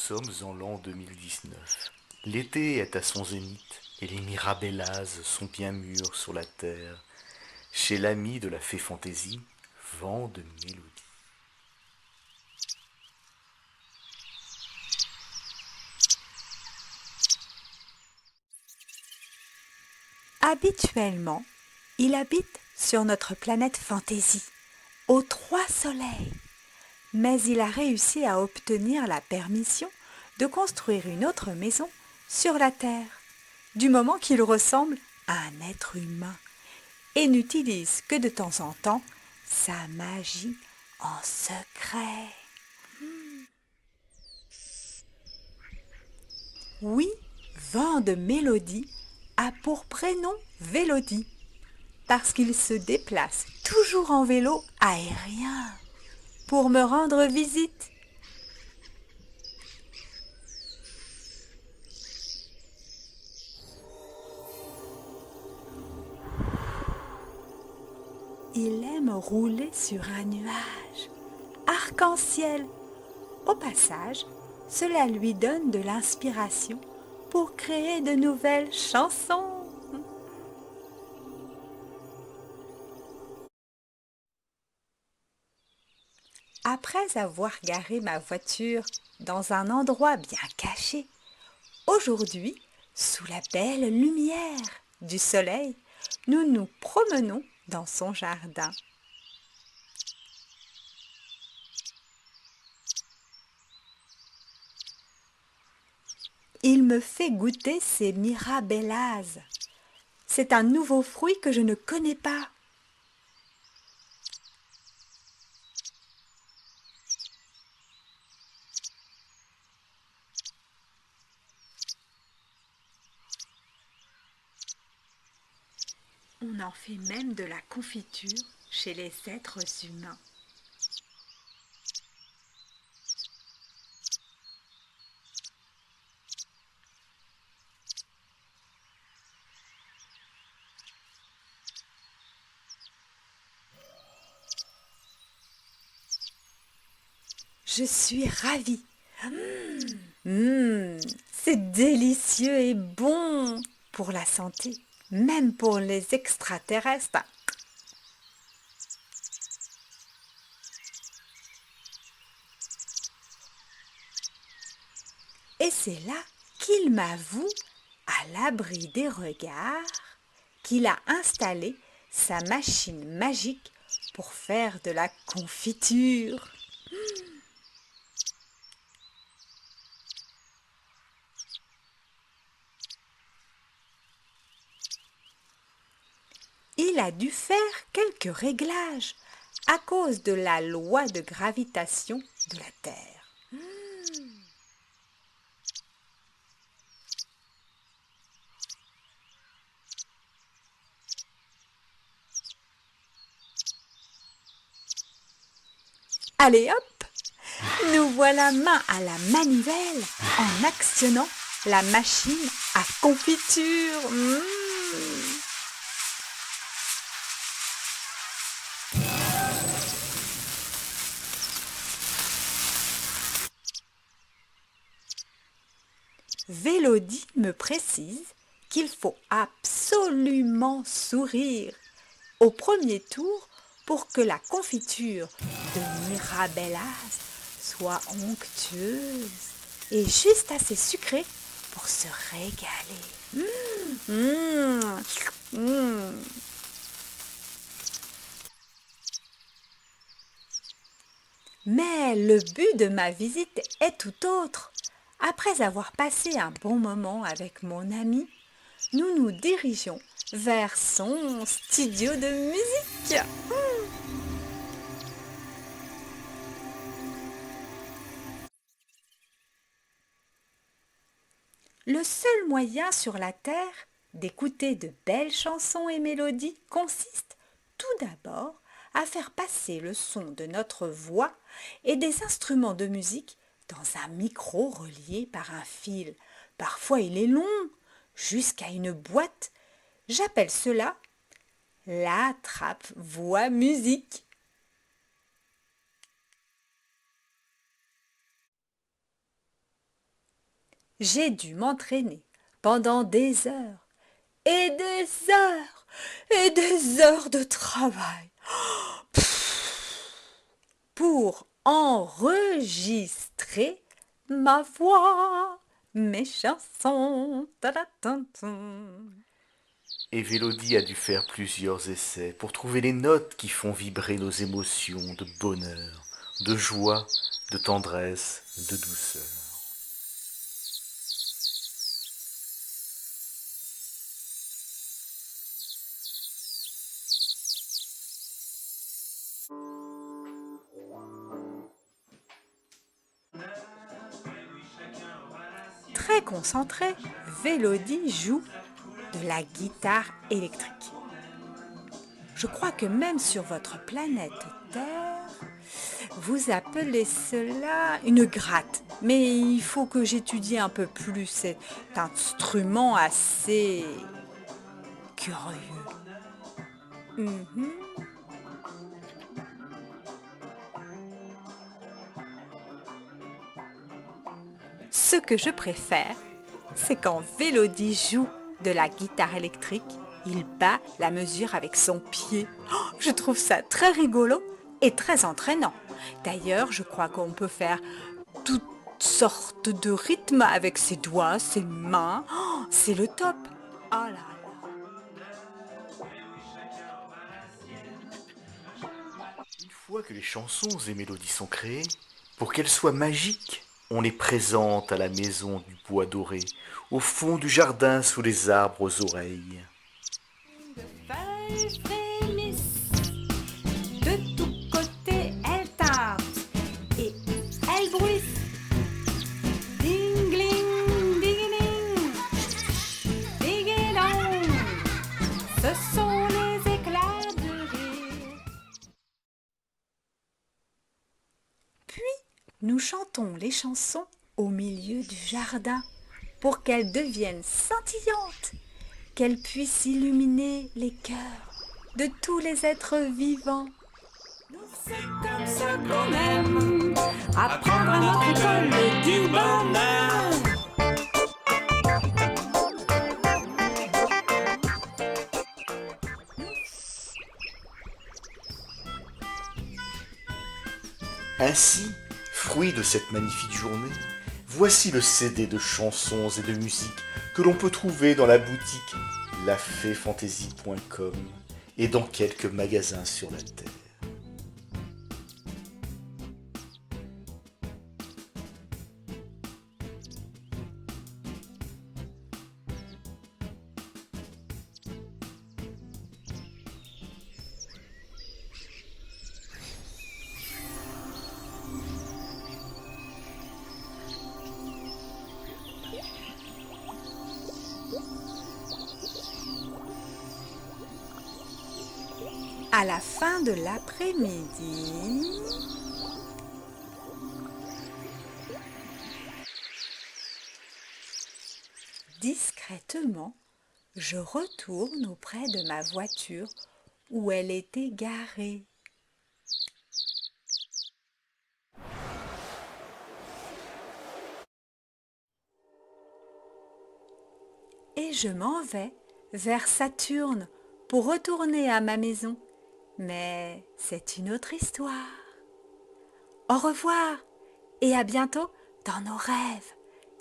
sommes en l'an 2019. L'été est à son zénith et les mirabellas sont bien mûres sur la terre. Chez l'ami de la fée fantaisie, vent de mélodie. Habituellement, il habite sur notre planète Fantaisie, aux 3 soleils. Mais il a réussi à obtenir la permission de construire une autre maison sur la Terre, du moment qu'il ressemble à un être humain et n'utilise que de temps en temps sa magie en secret. Oui, Vent de Mélodie a pour prénom Vélodie, parce qu'il se déplace toujours en vélo aérien pour me rendre visite. Il aime rouler sur un nuage, arc-en-ciel. Au passage, cela lui donne de l'inspiration pour créer de nouvelles chansons. Après avoir garé ma voiture dans un endroit bien caché, aujourd'hui, sous la belle lumière du soleil, nous nous promenons dans son jardin. Il me fait goûter ses mirabellas. C'est un nouveau fruit que je ne connais pas. On en fait même de la confiture chez les êtres humains. Je suis ravie. C'est délicieux et bon pour la santé, même pour les extraterrestres. Et c'est là qu'il m'avoue, à l'abri des regards, qu'il a installé sa machine magique pour faire de la confiture. Il a dû faire quelques réglages à cause de la loi de gravitation de la Terre. Allez hop, nous voilà main à la manivelle en actionnant la machine à confiture. Vélodie me précise qu'il faut absolument sourire au premier tour pour que la confiture de Mirabellas soit onctueuse et juste assez sucrée pour se régaler. Mais le but de ma visite est tout autre. Après avoir passé un bon moment avec mon ami, nous nous dirigeons vers son studio de musique. Le seul moyen sur la Terre d'écouter de belles chansons et mélodies consiste tout d'abord à faire passer le son de notre voix et des instruments de musique dans un micro relié par un fil. Parfois il est long, jusqu'à une boîte. J'appelle cela la trappe-voix musique. J'ai dû m'entraîner pendant des heures et des heures et des heures de travail pour enregistrer ma voix, mes chansons. Ta-da-tum-tum. Et Vélodie a dû faire plusieurs essais pour trouver les notes qui font vibrer nos émotions de bonheur, de joie, de tendresse, de douceur. Très concentrée, Vélodie joue de la guitare électrique. Je crois que même sur votre planète Terre, vous appelez cela une gratte. Mais il faut que j'étudie un peu plus cet instrument assez curieux. Mhm. Ce que je préfère, c'est quand Vélodie joue de la guitare électrique, il bat la mesure avec son pied. Oh, je trouve ça très rigolo et très entraînant. D'ailleurs, je crois qu'on peut faire toutes sortes de rythmes avec ses doigts, ses mains. Oh, c'est le top. Oh là là. Une fois que les chansons et mélodies sont créées, pour qu'elles soient magiques, on les présente à la maison du bois doré, au fond du jardin sous les arbres aux oreilles. Feuilles frémissent, de tous côtés elles tintent et elles bruissent. Ding-ling, ding-ling, ding-dong, ce sont les éclats de rire. Puis, nous chantons les chansons au milieu du jardin pour qu'elles deviennent scintillantes, qu'elles puissent illuminer les cœurs de tous les êtres vivants. C'est comme ça qu'on aime apprendre à notre école du bonheur. Ainsi, fruit de cette magnifique journée, voici le CD de chansons et de musique que l'on peut trouver dans la boutique lafefantasy.com et dans quelques magasins sur la Terre. À la fin de l'après-midi, discrètement, je retourne auprès de ma voiture où elle était garée. Et je m'en vais vers Saturne pour retourner à ma maison. Mais c'est une autre histoire. Au revoir et à bientôt dans nos rêves,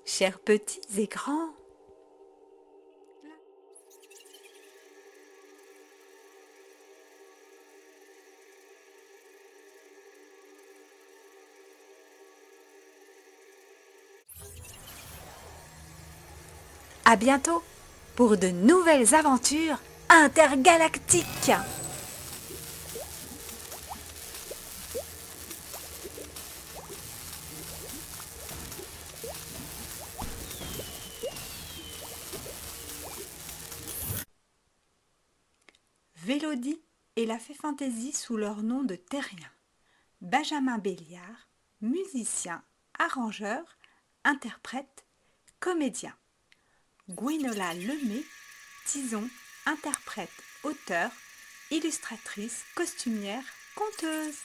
chers petits et grands. À bientôt pour de nouvelles aventures intergalactiques. Vélodie et la Fée Fantaisie sous leur nom de terriens. Benjamin Béliard, musicien, arrangeur, interprète, comédien. Gwenola Lemay, Tison, interprète, auteur, illustratrice, costumière, conteuse.